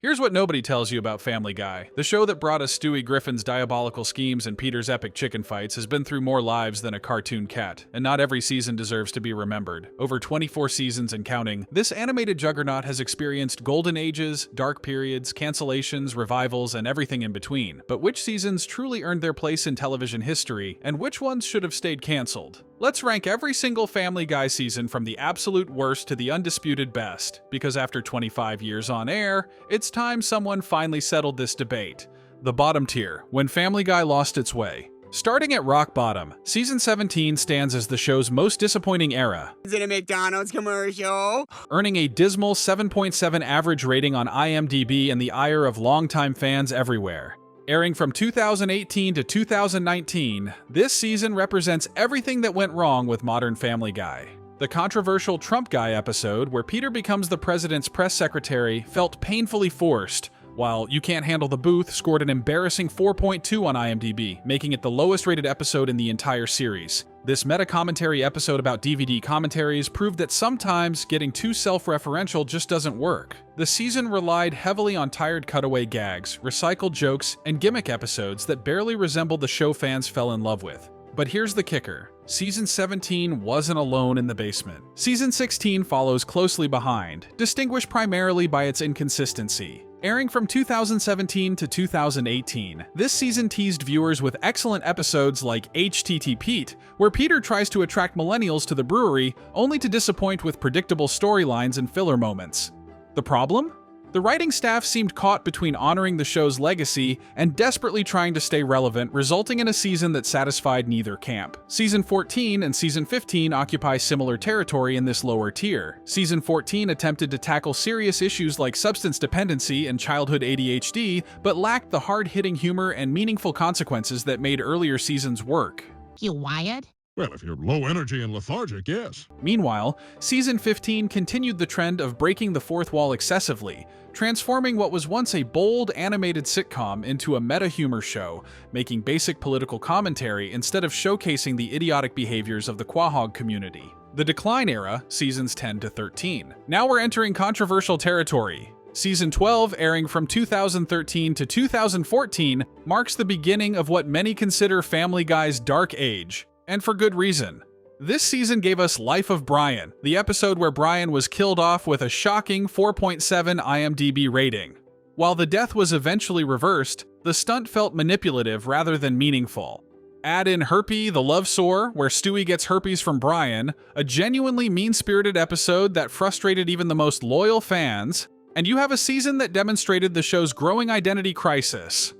Here's what nobody tells you about Family Guy. The show that brought us Stewie Griffin's diabolical schemes and Peter's epic chicken fights has been through more lives than a cartoon cat, and not every season deserves to be remembered. Over 24 seasons and counting, this animated juggernaut has experienced golden ages, dark periods, cancellations, revivals, and everything in between. But which seasons truly earned their place in television history, and which ones should have stayed canceled? Let's rank every single Family Guy season from the absolute worst to the undisputed best, because after 25 years on air, it's time someone finally settled this debate. The bottom tier, when Family Guy lost its way. Starting at rock bottom, Season 17 stands as the show's most disappointing era. Is it a McDonald's commercial? Earning a dismal 7.7 average rating on IMDb and the ire of longtime fans everywhere. Airing from 2018 to 2019, this season represents everything that went wrong with modern Family Guy. The controversial Trump Guy episode, where Peter becomes the president's press secretary, felt painfully forced, while You Can't Handle the Booth scored an embarrassing 4.2 on IMDb, making it the lowest rated episode in the entire series. This meta-commentary episode about DVD commentaries proved that sometimes getting too self-referential just doesn't work. The season relied heavily on tired cutaway gags, recycled jokes, and gimmick episodes that barely resembled the show fans fell in love with. But here's the kicker. Season 17 wasn't alone in the basement. Season 16 follows closely behind, distinguished primarily by its inconsistency. Airing from 2017 to 2018, this season teased viewers with excellent episodes like HTT Pete, where Peter tries to attract millennials to the brewery, only to disappoint with predictable storylines and filler moments. The problem? The writing staff seemed caught between honoring the show's legacy and desperately trying to stay relevant, resulting in a season that satisfied neither camp. Season 14 and Season 15 occupy similar territory in this lower tier. Season 14 attempted to tackle serious issues like substance dependency and childhood ADHD, but lacked the hard-hitting humor and meaningful consequences that made earlier seasons work. You wired? Well, if you're low energy and lethargic, yes. Meanwhile, Season 15 continued the trend of breaking the fourth wall excessively, transforming what was once a bold, animated sitcom into a meta-humor show, making basic political commentary instead of showcasing the idiotic behaviors of the Quahog community. The decline era, Seasons 10 to 13. Now we're entering controversial territory. Season 12, airing from 2013 to 2014, marks the beginning of what many consider Family Guy's dark age. And for good reason. This season gave us Life of Brian, the episode where Brian was killed off with a shocking 4.7 IMDb rating. While the death was eventually reversed, the stunt felt manipulative rather than meaningful. Add in Herpy, the Love Sore, where Stewie gets herpes from Brian, a genuinely mean-spirited episode that frustrated even the most loyal fans, and you have a season that demonstrated the show's growing identity crisis.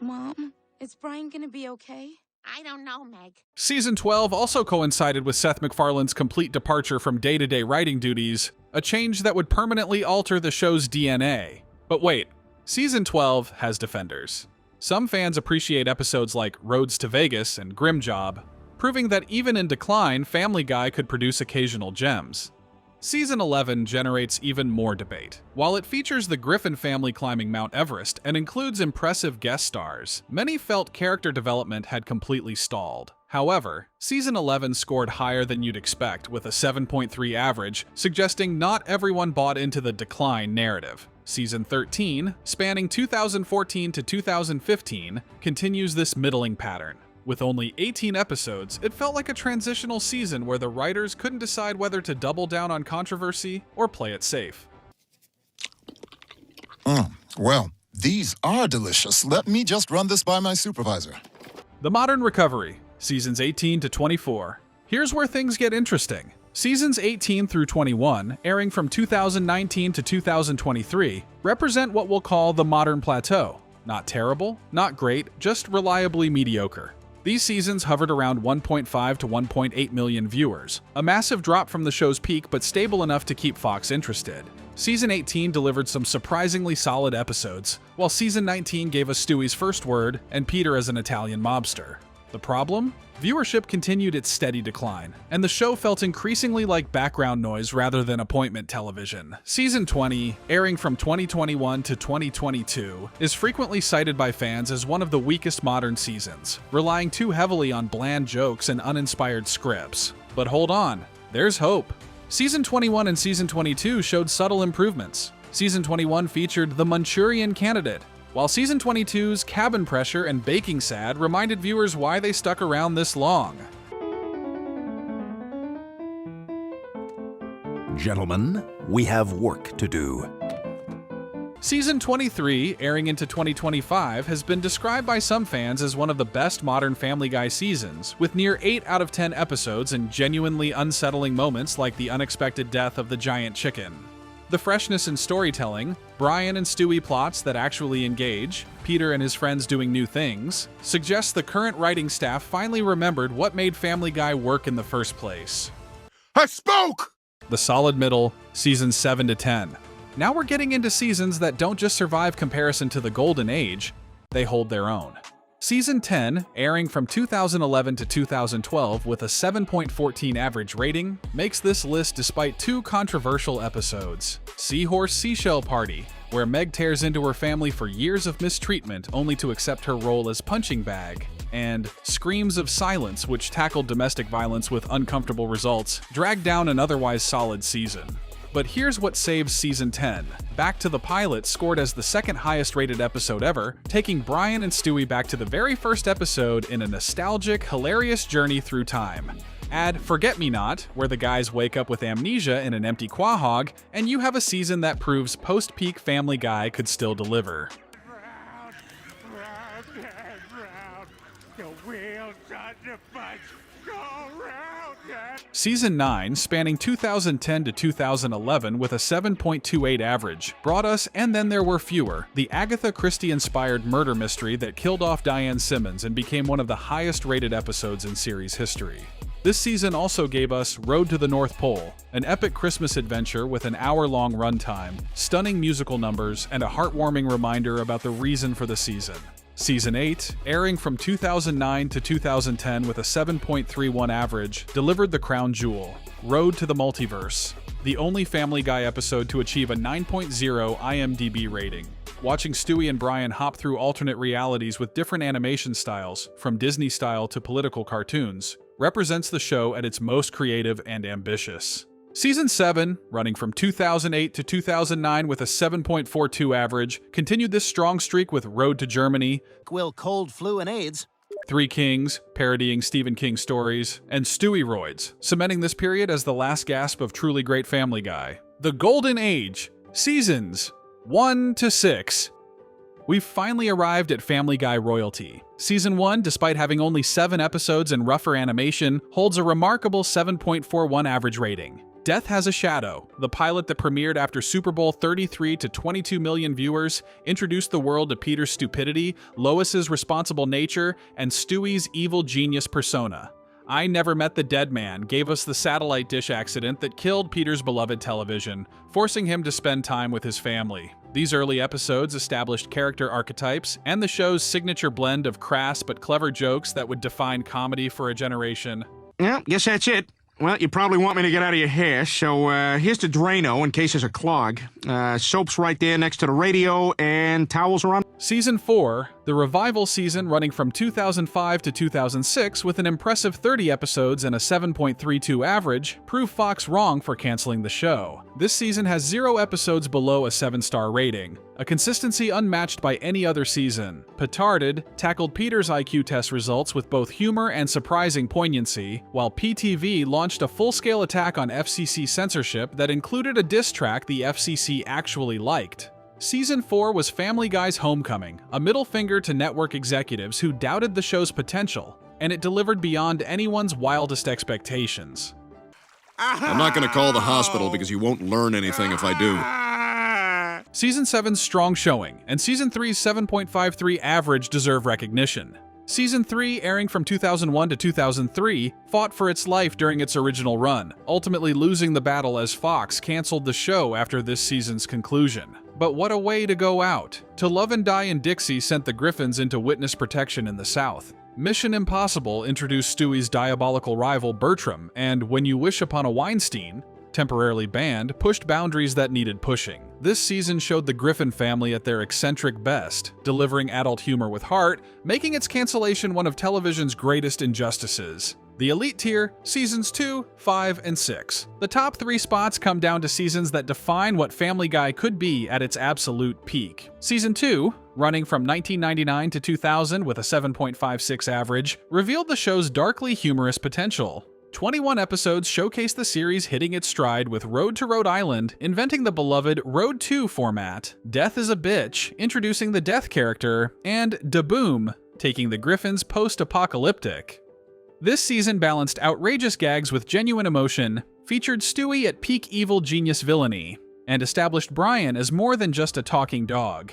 Mom, is Brian gonna be okay? I don't know, Meg. Season 12 also coincided with Seth MacFarlane's complete departure from day-to-day writing duties, a change that would permanently alter the show's DNA. But wait, Season 12 has defenders. Some fans appreciate episodes like Roads to Vegas and Grim Job, proving that even in decline, Family Guy could produce occasional gems. Season 11 generates even more debate. While it features the Griffin family climbing Mount Everest and includes impressive guest stars, many felt character development had completely stalled. However, Season 11 scored higher than you'd expect, with a 7.3 average, suggesting not everyone bought into the decline narrative. Season 13, spanning 2014 to 2015, continues this middling pattern. With only 18 episodes, it felt like a transitional season where the writers couldn't decide whether to double down on controversy or play it safe. Well, these are delicious. Let me just run this by my supervisor. The Modern Recovery, Seasons 18 to 24. Here's where things get interesting. Seasons 18 through 21, airing from 2019 to 2023, represent what we'll call the modern plateau. Not terrible, not great, just reliably mediocre. These seasons hovered around 1.5 to 1.8 million viewers, a massive drop from the show's peak but stable enough to keep Fox interested. Season 18 delivered some surprisingly solid episodes, while Season 19 gave us Stewie's first word and Peter as an Italian mobster. The problem? Viewership continued its steady decline, and the show felt increasingly like background noise rather than appointment television. Season 20, airing from 2021 to 2022, is frequently cited by fans as one of the weakest modern seasons, relying too heavily on bland jokes and uninspired scripts. But hold on, there's hope. Season 21 and Season 22 showed subtle improvements. Season 21 featured The Manchurian Candidate, while Season 22's Cabin Pressure and Baking Sad reminded viewers why they stuck around this long. Gentlemen, we have work to do. Season 23, airing into 2025, has been described by some fans as one of the best modern Family Guy seasons, with near 8 out of 10 episodes and genuinely unsettling moments like the unexpected death of the giant chicken. The freshness in storytelling, Brian and Stewie plots that actually engage, Peter and his friends doing new things, suggests the current writing staff finally remembered what made Family Guy work in the first place. I spoke! The solid middle, seasons 7 to 10. Now we're getting into seasons that don't just survive comparison to the Golden Age, they hold their own. Season 10, airing from 2011 to 2012 with a 7.14 average rating, makes this list despite 2 controversial episodes. Seahorse Seashell Party, where Meg tears into her family for years of mistreatment only to accept her role as punching bag, and Screams of Silence, which tackled domestic violence with uncomfortable results, dragged down an otherwise solid season. But here's what saves Season 10. Back to the Pilot scored as the second highest rated episode ever, taking Brian and Stewie back to the very first episode in a nostalgic, hilarious journey through time. Add Forget Me Not, where the guys wake up with amnesia in an empty quahog, and you have a season that proves post-peak Family Guy could still deliver. Season 9, spanning 2010 to 2011 with a 7.28 average, brought us And Then There Were Fewer, the Agatha Christie-inspired murder mystery that killed off Diane Simmons and became one of the highest-rated episodes in series history. This season also gave us Road to the North Pole, an epic Christmas adventure with an hour-long runtime, stunning musical numbers, and a heartwarming reminder about the reason for the season. Season 8, airing from 2009 to 2010 with a 7.31 average, delivered the crown jewel, Road to the Multiverse, the only Family Guy episode to achieve a 9.0 IMDb rating. Watching Stewie and Brian hop through alternate realities with different animation styles, from Disney style to political cartoons, represents the show at its most creative and ambitious. Season 7, running from 2008 to 2009 with a 7.42 average, continued this strong streak with Road to Germany, Will cold, flu, and AIDS. Three Kings, parodying Stephen King stories, and Stewie-roids, cementing this period as the last gasp of truly great Family Guy. The Golden Age, seasons 1 to 6. We've finally arrived at Family Guy royalty. Season 1, despite having only 7 episodes and rougher animation, holds a remarkable 7.41 average rating. Death Has a Shadow, the pilot that premiered after Super Bowl 33 to 22 million viewers, introduced the world to Peter's stupidity, Lois's responsible nature, and Stewie's evil genius persona. I Never Met the Dead Man gave us the satellite dish accident that killed Peter's beloved television, forcing him to spend time with his family. These early episodes established character archetypes and the show's signature blend of crass but clever jokes that would define comedy for a generation. Yeah, guess that's it. Well, you probably want me to get out of your hair, so here's the Drano in case there's a clog. Soap's right there next to the radio, and towels are on. Season 4, the revival season running from 2005 to 2006 with an impressive 30 episodes and a 7.32 average, proved Fox wrong for canceling the show. This season has 0 episodes below a 7-star rating, a consistency unmatched by any other season. Petarded tackled Peter's IQ test results with both humor and surprising poignancy, while PTV launched a full-scale attack on FCC censorship that included a diss track the FCC actually liked. Season 4 was Family Guy's homecoming, a middle finger to network executives who doubted the show's potential, and it delivered beyond anyone's wildest expectations. I'm not going to call the hospital because you won't learn anything if I do. Season 7's strong showing, and Season 3's 7.53 average deserve recognition. Season 3, airing from 2001 to 2003, fought for its life during its original run, ultimately losing the battle as Fox canceled the show after this season's conclusion. But what a way to go out. To Love and Die and Dixie sent the Griffins into witness protection in the South. Mission Impossible introduced Stewie's diabolical rival Bertram, and When You Wish Upon a Weinstein, temporarily banned, pushed boundaries that needed pushing. This season showed the Griffin family at their eccentric best, delivering adult humor with heart, making its cancellation one of television's greatest injustices. The elite tier, seasons 2, 5, and 6. The top 3 spots come down to seasons that define what Family Guy could be at its absolute peak. Season 2, running from 1999 to 2000 with a 7.56 average, revealed the show's darkly humorous potential. 21 episodes showcased the series hitting its stride with Road to Rhode Island inventing the beloved Road 2 format, Death is a Bitch introducing the Death character, and Da Boom taking the Griffins post-apocalyptic. This season balanced outrageous gags with genuine emotion, featured Stewie at peak evil genius villainy, and established Brian as more than just a talking dog.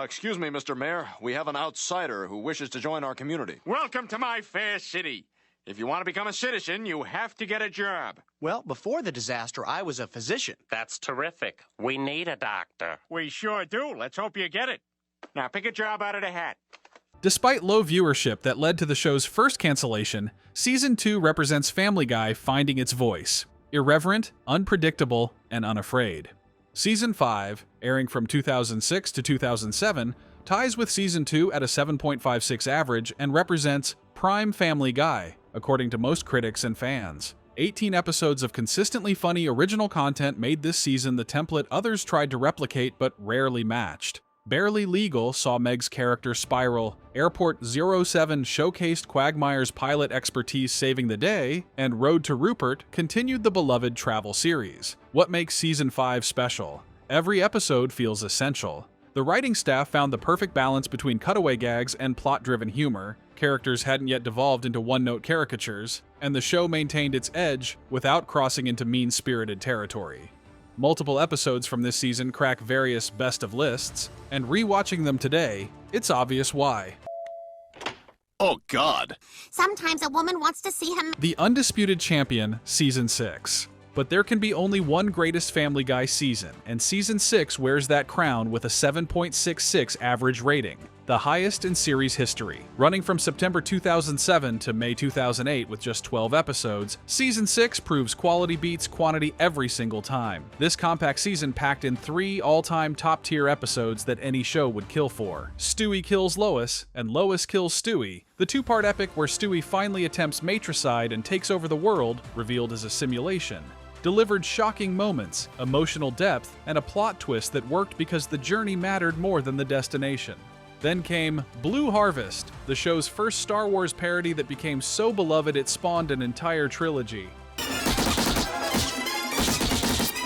Excuse me, Mr. Mayor. We have an outsider who wishes to join our community. Welcome to my fair city. If you want to become a citizen, you have to get a job. Well, before the disaster, I was a physician. That's terrific. We need a doctor. We sure do. Let's hope you get it. Now pick a job out of the hat. Despite low viewership that led to the show's first cancellation, Season 2 represents Family Guy finding its voice. Irreverent, unpredictable, and unafraid. Season 5, airing from 2006 to 2007, ties with Season 2 at a 7.56 average and represents prime Family Guy, according to most critics and fans. 18 episodes of consistently funny original content made this season the template others tried to replicate but rarely matched. Barely Legal saw Meg's character spiral, Airport 07 showcased Quagmire's pilot expertise saving the day, and Road to Rupert continued the beloved travel series. What makes Season 5 special? Every episode feels essential. The writing staff found the perfect balance between cutaway gags and plot-driven humor, characters hadn't yet devolved into one-note caricatures, and the show maintained its edge without crossing into mean-spirited territory. Multiple episodes from this season crack various best of lists, and rewatching them today, it's obvious why. Oh, God. Sometimes a woman wants to see him. The Undisputed Champion, Season 6. But there can be only one greatest Family Guy season, and Season 6 wears that crown with a 7.66 average rating, the highest in series history. Running from September 2007 to May 2008 with just 12 episodes, Season 6 proves quality beats quantity every single time. This compact season packed in 3 all-time top-tier episodes that any show would kill for. Stewie kills Lois, and Lois kills Stewie, the 2-part epic where Stewie finally attempts matricide and takes over the world, revealed as a simulation. Delivered shocking moments, emotional depth, and a plot twist that worked because the journey mattered more than the destination. Then came Blue Harvest, the show's first Star Wars parody that became so beloved it spawned an entire trilogy.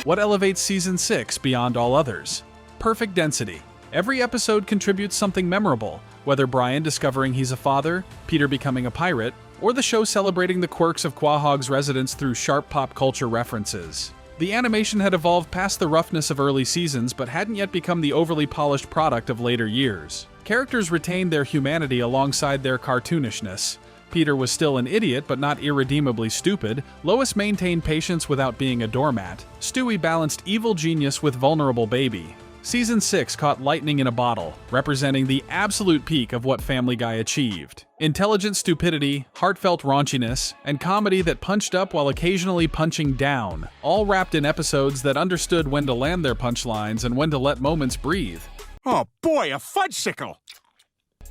What elevates Season 6 beyond all others? Perfect density. Every episode contributes something memorable, whether Brian discovering he's a father, Peter becoming a pirate, or the show celebrating the quirks of Quahog's residents through sharp pop culture references. The animation had evolved past the roughness of early seasons but hadn't yet become the overly polished product of later years. Characters retained their humanity alongside their cartoonishness. Peter was still an idiot but not irredeemably stupid, Lois maintained patience without being a doormat, Stewie balanced evil genius with vulnerable baby. Season 6 caught lightning in a bottle, representing the absolute peak of what Family Guy achieved. Intelligent stupidity, heartfelt raunchiness, and comedy that punched up while occasionally punching down, all wrapped in episodes that understood when to land their punchlines and when to let moments breathe. Oh boy, a fudgesicle!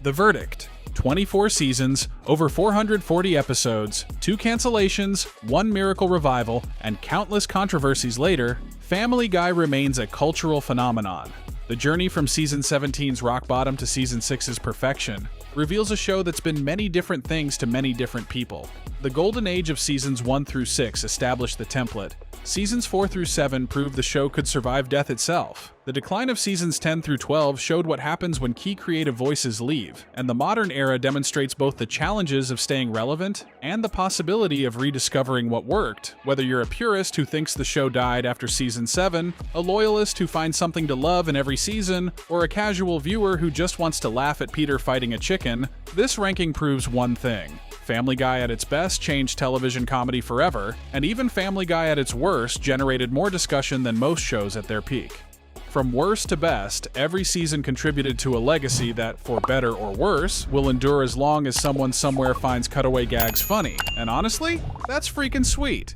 The verdict: 24 seasons, over 440 episodes, 2 cancellations, 1 miracle revival, and countless controversies later, Family Guy remains a cultural phenomenon. The journey from Season 17's rock bottom to Season 6's perfection reveals a show that's been many different things to many different people. The golden age of Seasons 1 through 6 established the template. Seasons 4 through 7 proved the show could survive death itself. The decline of Seasons 10 through 12 showed what happens when key creative voices leave, and the modern era demonstrates both the challenges of staying relevant and the possibility of rediscovering what worked, whether you're a purist who thinks the show died after Season 7, a loyalist who finds something to love in every season, or a casual viewer who just wants to laugh at Peter fighting a chicken. This ranking proves one thing: Family Guy at its best changed television comedy forever, and even Family Guy at its worst generated more discussion than most shows at their peak. From worst to best, every season contributed to a legacy that, for better or worse, will endure as long as someone somewhere finds cutaway gags funny. And honestly, that's freaking sweet.